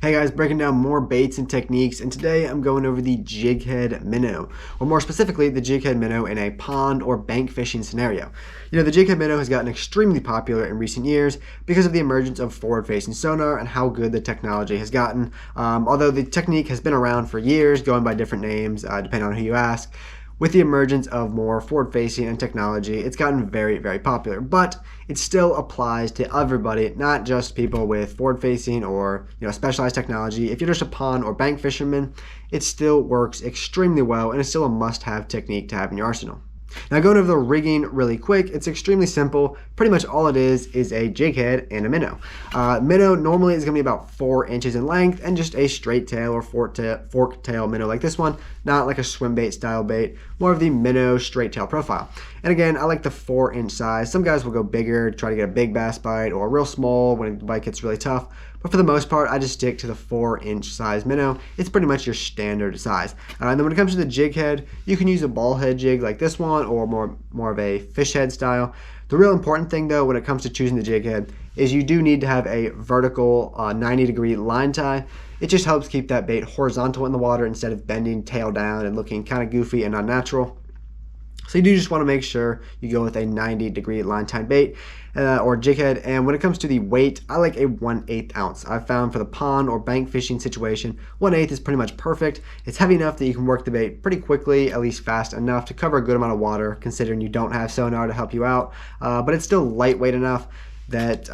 Hey guys, breaking down more baits and techniques, and today I'm going over the Jighead Minnow, or more specifically, the Jighead Minnow in a pond or bank fishing scenario. The Jighead Minnow has gotten extremely popular in recent years because of the emergence of forward-facing sonar and how good the technology has gotten. Although the technique has been around for years, going by different names, depending on who you ask. With the emergence of more forward-facing and technology, it's gotten very, very popular, but it still applies to everybody, not just people with forward-facing or specialized technology. If you're just a pond or bank fisherman, it still works extremely well and it's still a must-have technique to have in your arsenal. Now, going over the rigging really quick, it's extremely simple. Pretty much all it is a jig head and a minnow. Minnow normally is going to be about 4 inches in length and just a straight tail or fork tail minnow like this one, not like a swim bait style bait, more of the minnow straight tail profile. And again, I like the 4-inch size. Some guys will go bigger, try to get a big bass bite, or real small when the bite gets really tough. But for the most part, I just stick to the 4-inch size minnow. It's pretty much your standard size. And then when it comes to the jig head, you can use a ball head jig like this one or more of a fish head style. The real important thing though when it comes to choosing the jig head is you do need to have a vertical 90-degree line tie. It just helps keep that bait horizontal in the water instead of bending tail down and looking kind of goofy and unnatural. So you do just want to make sure you go with a 90-degree line tie bait or jig head. And when it comes to the weight, I like a 1/8 ounce. I've found for the pond or bank fishing situation, 1/8 is pretty much perfect. It's heavy enough that you can work the bait pretty quickly, at least fast enough to cover a good amount of water, considering you don't have sonar to help you out. But it's still lightweight enough that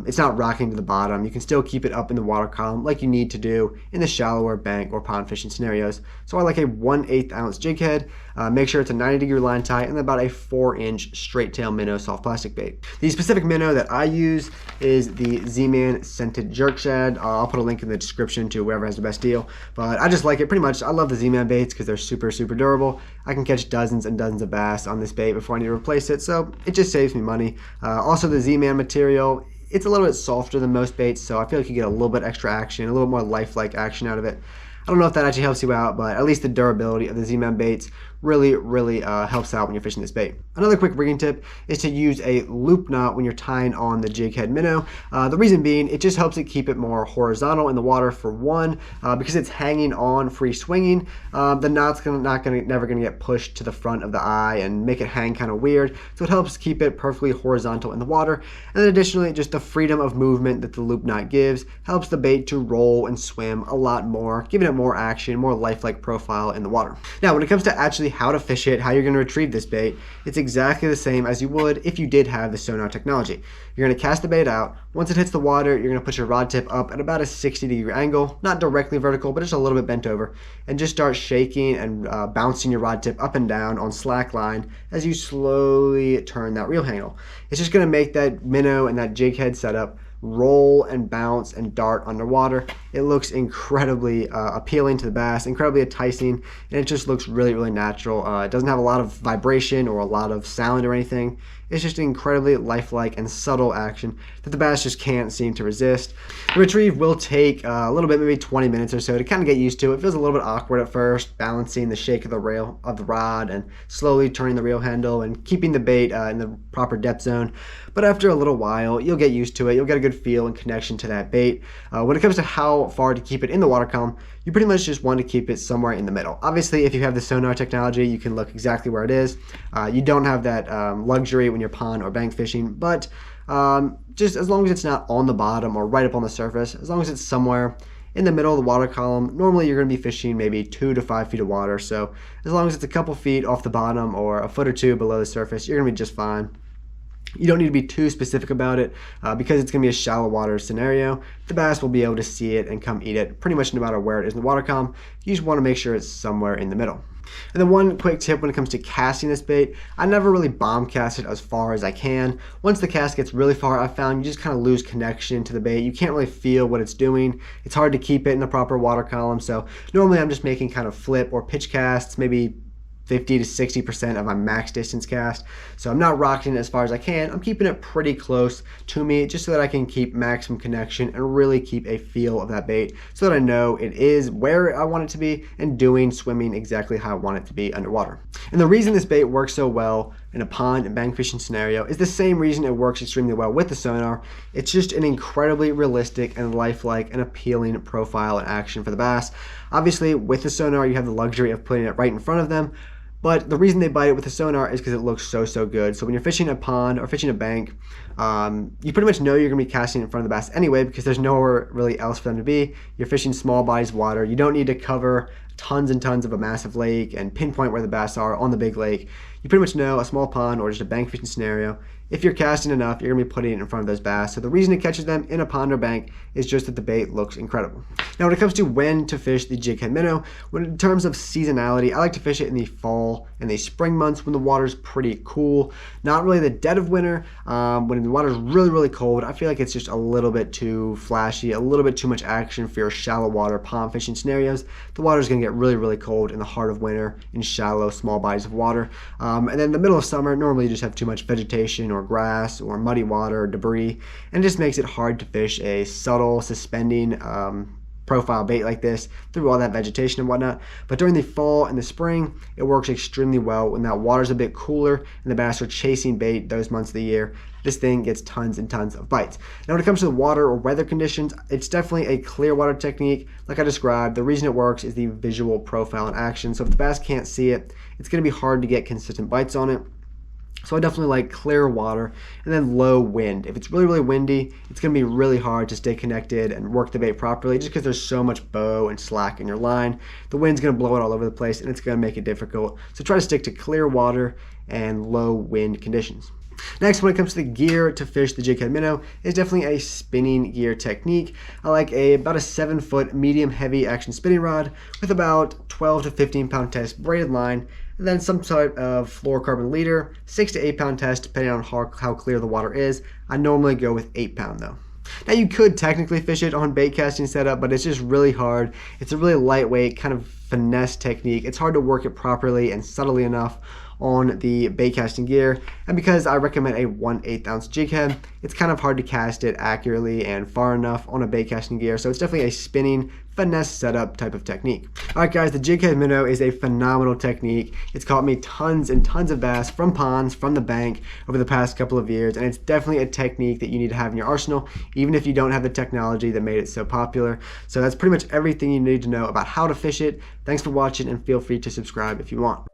it's not rocking to the bottom. You can still keep it up in the water column like you need to do in the shallower bank or pond fishing scenarios. So I like a 1/8 ounce jig head. Make sure it's a 90-degree line tie and about a 4-inch straight tail minnow soft plastic bait. The specific minnow that I use is the Z-Man scented jerk shad. I'll put a link in the description to whoever has the best deal, but I just like it pretty much. I love the Z-Man baits because they're super durable. I can catch dozens and dozens of bass on this bait before I need to replace it, so it just saves me money. Also, the Z-Man material, it's a little bit softer than most baits, so I feel like you get a little bit extra action, a little more lifelike action out of it. I don't know if that actually helps you out, but at least the durability of the Z-Man baits really helps out when you're fishing this bait. Another quick rigging tip is to use a loop knot when you're tying on the Jighead Minnow. The reason being, it just helps it keep it more horizontal in the water for one, because it's hanging on free swinging. The knot's never gonna get pushed to the front of the eye and make it hang kind of weird. So it helps keep it perfectly horizontal in the water. And then additionally, just the freedom of movement that the loop knot gives helps the bait to roll and swim a lot more, giving it more action, more lifelike profile in the water. Now, when it comes to actually how to fish it, how you're going to retrieve this bait, it's exactly the same as you would if you did have the sonar technology. You're going to cast the bait out. Once it hits the water, you're going to put your rod tip up at about a 60-degree angle, not directly vertical, but just a little bit bent over, and just start shaking and bouncing your rod tip up and down on slack line as you slowly turn that reel handle. It's just going to make that minnow and that jig head setup roll and bounce and dart underwater. It looks incredibly appealing to the bass, incredibly enticing, and it just looks really natural. It doesn't have a lot of vibration or a lot of sound or anything. It's just an incredibly lifelike and subtle action that the bass just can't seem to resist. The retrieve will take a little bit, maybe 20 minutes or so to kind of get used to. It feels a little bit awkward at first, balancing the shake of the rail of the rod and slowly turning the reel handle and keeping the bait in the proper depth zone. But after a little while, you'll get used to it. You'll get a good feel and connection to that bait. When it comes to how far to keep it in the water column, you pretty much just want to keep it somewhere in the middle. Obviously, if you have the sonar technology, you can look exactly where it is. You don't have that luxury when you're pond or bank fishing, but just as long as it's not on the bottom or right up on the surface, as long as it's somewhere in the middle of the water column, normally you're going to be fishing maybe 2 to 5 feet of water. So as long as it's a couple feet off the bottom or a foot or two below the surface, you're going to be just fine. You don't need to be too specific about it because it's going to be a shallow water scenario. The bass will be able to see it and come eat it pretty much no matter where it is in the water column. You just want to make sure it's somewhere in the middle. And then one quick tip when it comes to casting this bait, I never really bomb cast it as far as I can. Once the cast gets really far, I found you just kind of lose connection to the bait. You can't really feel what it's doing. It's hard to keep it in the proper water column. So normally I'm just making kind of flip or pitch casts, maybe 50 to 60% of my max distance cast. So I'm not rocking it as far as I can. I'm keeping it pretty close to me just so that I can keep maximum connection and really keep a feel of that bait so that I know it is where I want it to be and swimming exactly how I want it to be underwater. And the reason this bait works so well in a pond and bank fishing scenario is the same reason it works extremely well with the sonar. It's just an incredibly realistic and lifelike and appealing profile and action for the bass. Obviously, with the sonar, you have the luxury of putting it right in front of them, but the reason they bite it with the sonar is because it looks so good. So when you're fishing a pond or fishing a bank, you pretty much know you're going to be casting in front of the bass anyway, because there's nowhere really else for them to be. You're fishing small bodies of water. You don't need to cover tons and tons of a massive lake and pinpoint where the bass are on the big lake. You pretty much know a small pond or just a bank fishing scenario. If you're casting enough, you're going to be putting it in front of those bass. So the reason it catches them in a pond or bank is just that the bait looks incredible. Now, when it comes to when to fish the jighead minnow, in terms of seasonality, I like to fish it in the fall and the spring months when the water's pretty cool. Not really the dead of winter. When the water's really cold, I feel like it's just a little bit too flashy, a little bit too much action for your shallow water pond fishing scenarios. The water's going to get really cold in the heart of winter in shallow, small bodies of water. And then in the middle of summer, normally you just have too much vegetation or grass or muddy water or debris, and it just makes it hard to fish a subtle suspending profile bait like this through all that vegetation and whatnot. But during the fall and the spring, it works extremely well when that water's a bit cooler and the bass are chasing bait those months of the year. This thing gets tons and tons of bites. Now, when it comes to the water or weather conditions, it's definitely a clear water technique. Like I described, the reason it works is the visual profile and action. So if the bass can't see it, it's going to be hard to get consistent bites on it. So I definitely like clear water and then low wind. If it's really windy, it's going to be really hard to stay connected and work the bait properly just because there's so much bow and slack in your line. The wind's going to blow it all over the place and it's going to make it difficult. So try to stick to clear water and low wind conditions. Next, when it comes to the gear to fish the jighead minnow, is definitely a spinning gear technique. I like about a 7-foot medium heavy action spinning rod with about 12 to 15 pound test braided line, and then some type of fluorocarbon leader, 6 to 8 pound test depending on how clear the water is. I normally go with 8 pound though. Now, you could technically fish it on bait casting setup, but it's just really hard. It's a really lightweight kind of finesse technique. It's hard to work it properly and subtly enough on the bait casting gear, and because I recommend a 1/8 ounce jig head, it's kind of hard to cast it accurately and far enough on a bait casting gear, so it's definitely a spinning finesse setup type of technique. Alright guys, the jighead minnow is a phenomenal technique. It's caught me tons and tons of bass from ponds, from the bank over the past couple of years, and it's definitely a technique that you need to have in your arsenal, even if you don't have the technology that made it so popular. So that's pretty much everything you need to know about how to fish it. Thanks for watching, and feel free to subscribe if you want.